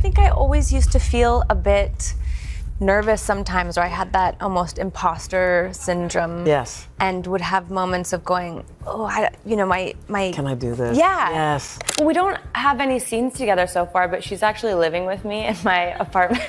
think I always used to feel a bit nervous sometimes, or I had that almost imposter syndrome. Yes. And would have moments of going, oh, my. Can I do this? Yeah. Yes. We don't have any scenes together so far, but she's actually living with me in my apartment,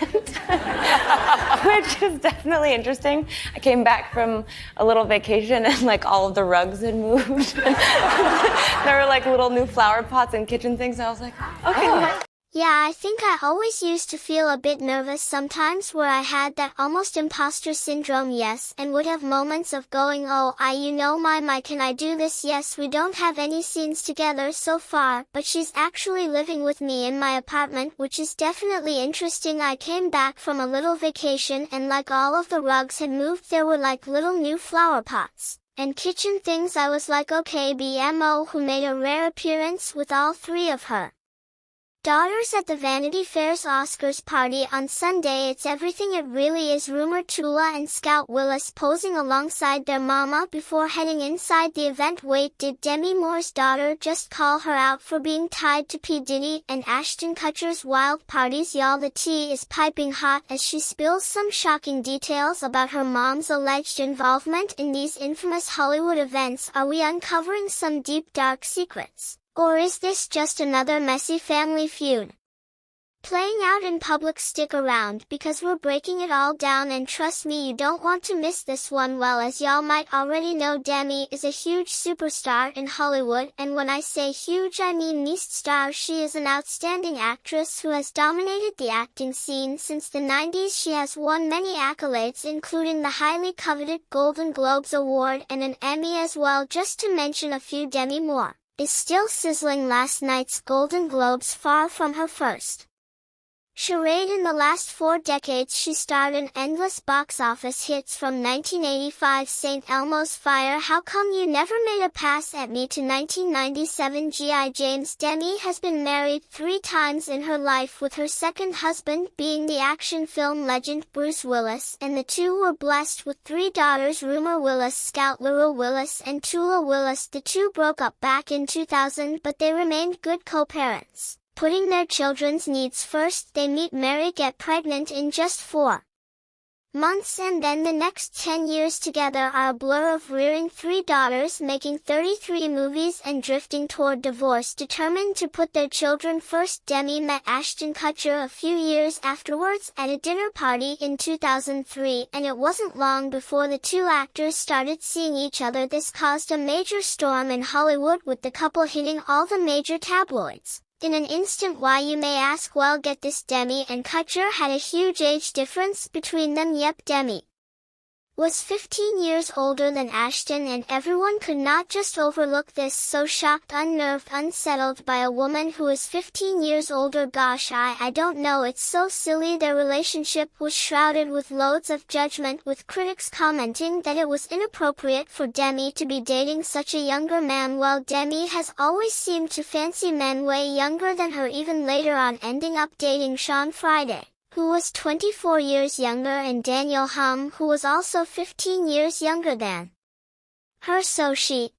which is definitely interesting. I came back from a little vacation and like all of the rugs had moved. There were like little new flower pots and kitchen things. And I was like, okay. Oh. Yeah, I think I always used to feel a bit nervous sometimes where I had that almost imposter syndrome, yes, and would have moments of going, oh, my, can I do this? Yes, we don't have any scenes together so far, but she's actually living with me in my apartment, which is definitely interesting. I came back from a little vacation and like all of the rugs had moved, there were like little new flower pots and kitchen things. I was like, okay, BMO, who made a rare appearance with all three of her daughters at the Vanity Fair's Oscars party on Sunday. It's everything it really is. Rumor Tula and Scout Willis posing alongside their mama before heading inside the event. Wait, did Demi Moore's daughter just call her out for being tied to P. Diddy and Ashton Kutcher's wild parties? Y'all, the tea is piping hot as she spills some shocking details about her mom's alleged involvement in these infamous Hollywood events. Are we uncovering some deep dark secrets? Or is this just another messy family feud playing out in public? Stick around because we're breaking it all down, and trust me, you don't want to miss this one. Well, as y'all might already know, Demi is a huge superstar in Hollywood, and when I say huge, I mean least star. She is an outstanding actress who has dominated the acting scene since the 90s. She has won many accolades, including the highly coveted Golden Globes Award and an Emmy as well, just to mention a few. Demi Moore is still sizzling. Last night's Golden Globes, far from her first charade in the last 4 decades. She starred in endless box office hits from 1985's St. Elmo's Fire, How Come You Never Made a Pass at Me, to 1997's G.I. James. Demi has been married 3 times in her life, with her second husband being the action film legend Bruce Willis, and the two were blessed with 3 daughters, Rumor Willis, Scout Laurel Willis, and Tula Willis. The two broke up back in 2000, but they remained good co-parents, putting their children's needs first. They meet, marry, get pregnant in just 4 months, and then the next 10 years together are a blur of rearing 3 daughters, making 33 movies, and drifting toward divorce. Determined to put their children first, Demi met Ashton Kutcher a few years afterwards at a dinner party in 2003, and it wasn't long before the two actors started seeing each other. This caused a major storm in Hollywood, with the couple hitting all the major tabloids in an instant. Why, you may ask? Well, get this, Demi and Kutcher had a huge age difference between them. Yep, Demi was 15 years older than Ashton, and everyone could not just overlook this. So shocked, unnerved, unsettled by a woman who is 15 years older. Gosh, I don't know, it's so silly. Their relationship was shrouded with loads of judgment, with critics commenting that it was inappropriate for Demi to be dating such a younger man. Well, Demi has always seemed to fancy men way younger than her, even later on ending up dating Sean Friday, who was 24 years younger, and Daniel Hum, who was also 15 years younger than her. So she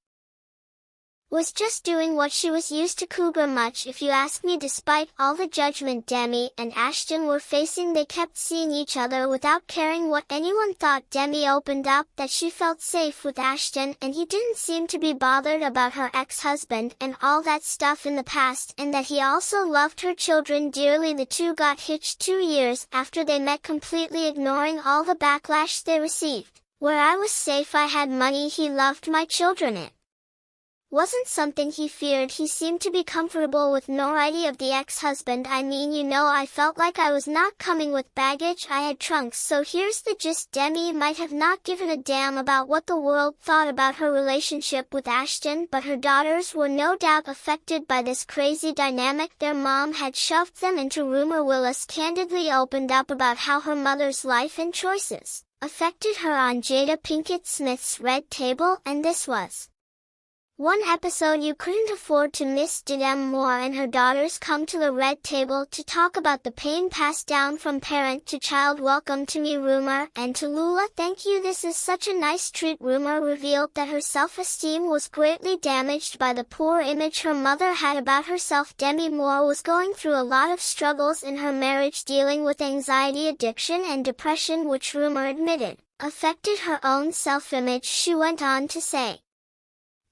was just doing what she was used to. Cougar much, if you ask me. Despite all the judgment Demi and Ashton were facing, they kept seeing each other without caring what anyone thought. Demi opened up that she felt safe with Ashton, and he didn't seem to be bothered about her ex-husband and all that stuff in the past, and that he also loved her children dearly. The two got hitched 2 years after they met, completely ignoring all the backlash they received. Where I was safe, I had money, he loved my children. It wasn't something he feared. He seemed to be comfortable with no idea of the ex-husband. I mean, I felt like I was not coming with baggage, I had trunks. So here's the gist: Demi might have not given a damn about what the world thought about her relationship with Ashton, but her daughters were no doubt affected by this crazy dynamic. Their mom had shoved them into. Rumor Willis candidly opened up about how her mother's life and choices affected her on Jada Pinkett Smith's Red Table, and this was One episode you couldn't afford to miss. Demi Moore and her daughters come to the red table to talk about the pain passed down from parent to child. Welcome to me, Rumor, and to Lula. Thank you. This is such a nice treat. Rumor revealed that her self-esteem was greatly damaged by the poor image her mother had about herself. Demi Moore was going through a lot of struggles in her marriage, dealing with anxiety, addiction, and depression, which Rumor admitted affected her own self-image. She went on to say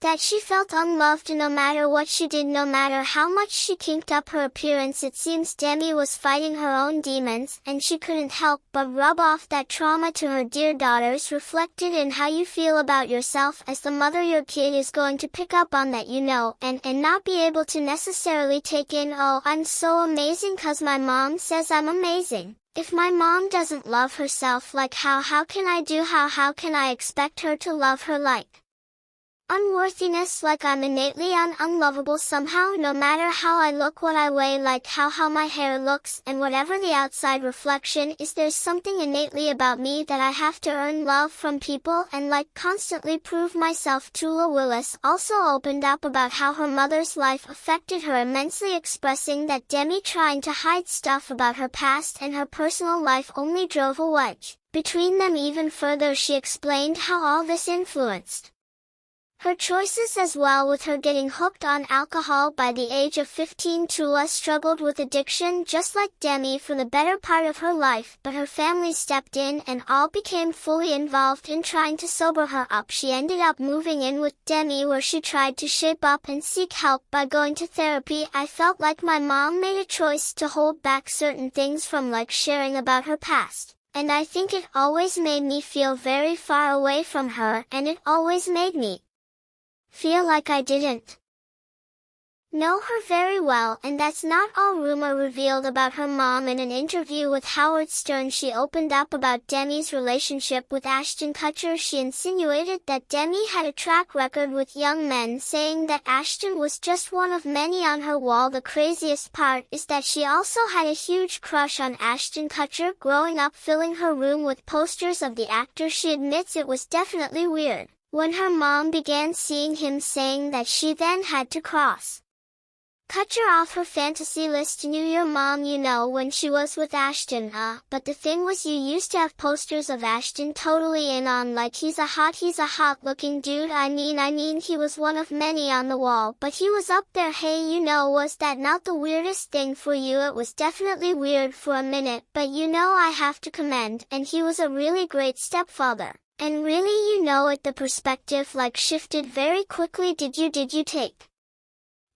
that she felt unloved no matter what she did, no matter how much she kinked up her appearance. It seems Demi was fighting her own demons, and she couldn't help but rub off that trauma to her dear daughters. Reflected in how you feel about yourself as the mother. Your kid is going to pick up on that, and not be able to necessarily take in, oh, I'm so amazing 'cause my mom says I'm amazing. If my mom doesn't love herself, like how can I do? How can I expect her to love her like unworthiness, like I'm innately unlovable somehow, no matter how I look, what I weigh, like how my hair looks, and whatever the outside reflection is. There's something innately about me that I have to earn love from people and constantly prove myself. Tula Willis also opened up about how her mother's life affected her immensely, expressing that Demi trying to hide stuff about her past and her personal life only drove a wedge between them even further. She explained how all this influenced her choices as well, with her getting hooked on alcohol by the age of 15. Tula struggled with addiction just like Demi for the better part of her life, but her family stepped in and all became fully involved in trying to sober her up. She ended up moving in with Demi, where she tried to shape up and seek help by going to therapy. I felt like my mom made a choice to hold back certain things from sharing about her past, and I think it always made me feel very far away from her, and it always made me feel like I didn't know her very well. And that's not all. Rumor revealed about her mom in an interview with Howard Stern. She opened up about Demi's relationship with Ashton Kutcher. She insinuated that Demi had a track record with young men, saying that Ashton was just one of many on her wall. The craziest part is that she also had a huge crush on Ashton Kutcher, growing up filling her room with posters of the actor. She admits it was definitely weird when her mom began seeing him, saying that she then had to cross Kutcher off her fantasy list. Knew your mom, when she was with Ashton, but the thing was, you used to have posters of Ashton totally in on, like he's a hot looking dude. I mean he was one of many on the wall, but he was up there. Hey, was that not the weirdest thing for you? It was definitely weird for a minute, but I have to commend, and he was a really great stepfather. And really, the perspective shifted very quickly. Did you take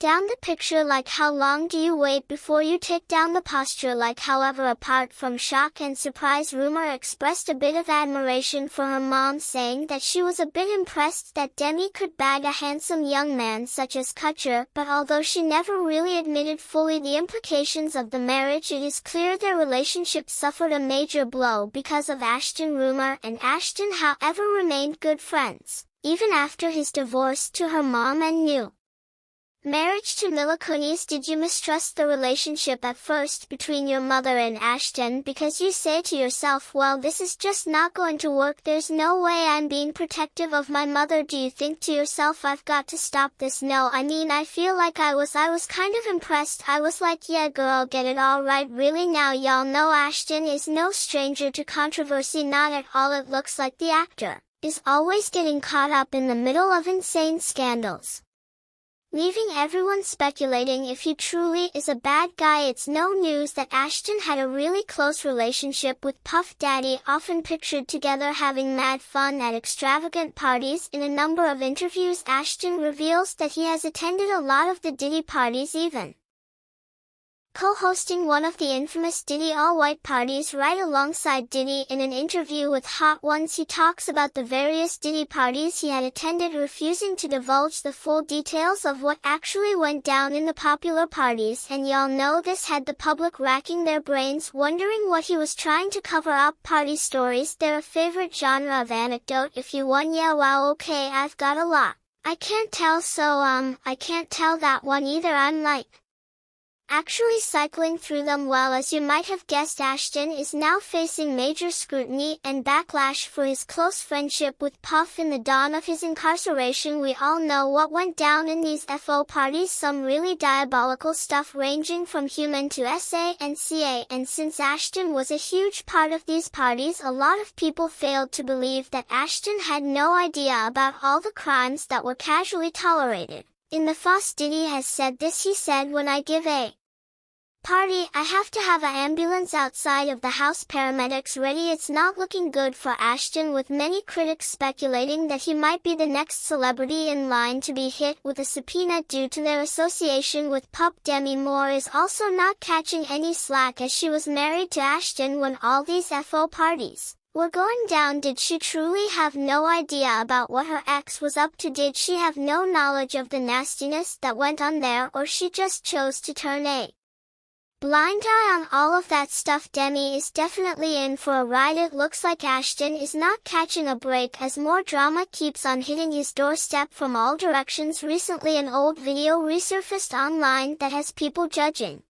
down the picture? How long do you wait before you take down the posture? However, apart from shock and surprise, Rumor expressed a bit of admiration for her mom, saying that she was a bit impressed that Demi could bag a handsome young man such as Kutcher, but although she never really admitted fully the implications of the marriage, it is clear their relationship suffered a major blow because of Ashton. Rumor and Ashton, however, remained good friends, even after his divorce to her mom and new marriage to Mila Kunis. Did you mistrust the relationship at first between your mother and Ashton, because you say to yourself, well, this is just not going to work, there's no way I'm being protective of my mother? Do you think to yourself, I've got to stop this? No, I feel like I was kind of impressed. I was like, yeah girl, get it all right. Really, now y'all know Ashton is no stranger to controversy, not at all. It looks like the actor is always getting caught up in the middle of insane scandals, leaving everyone speculating if he truly is a bad guy. It's no news that Ashton had a really close relationship with Puff Daddy, often pictured together having mad fun at extravagant parties. In a number of interviews, Ashton reveals that he has attended a lot of the Diddy parties, even co-hosting one of the infamous Diddy all-white parties right alongside Diddy. In an interview with Hot Ones, he talks about the various Diddy parties he had attended, refusing to divulge the full details of what actually went down in the popular parties, and y'all know this had the public racking their brains, wondering what he was trying to cover up. Party stories, they're a favorite genre of anecdote. If you won, yeah, wow, okay, I've got a lot. I can't tell, so I can't tell that one either. I'm like, actually cycling through them well. As you might have guessed, Ashton is now facing major scrutiny and backlash for his close friendship with Puff. In the dawn of his incarceration, we all know what went down in these FO parties, some really diabolical stuff ranging from human to SA and CA, and since Ashton was a huge part of these parties, a lot of people failed to believe that Ashton had no idea about all the crimes that were casually tolerated. In the FOSS, Diddy has said this. He said, "When I give a party, I have to have an ambulance outside of the house, paramedics ready." It's not looking good for Ashton, with many critics speculating that he might be the next celebrity in line to be hit with a subpoena due to their association with Pup. Demi Moore is also not catching any slack, as she was married to Ashton when all these FO parties were going down. Did she truly have no idea about what her ex was up to? Did she have no knowledge of the nastiness that went on there, or she just chose to turn a blind eye on all of that stuff? Demi is definitely in for a ride. It looks like Ashton is not catching a break as more drama keeps on hitting his doorstep from all directions. Recently, an old video resurfaced online that has people judging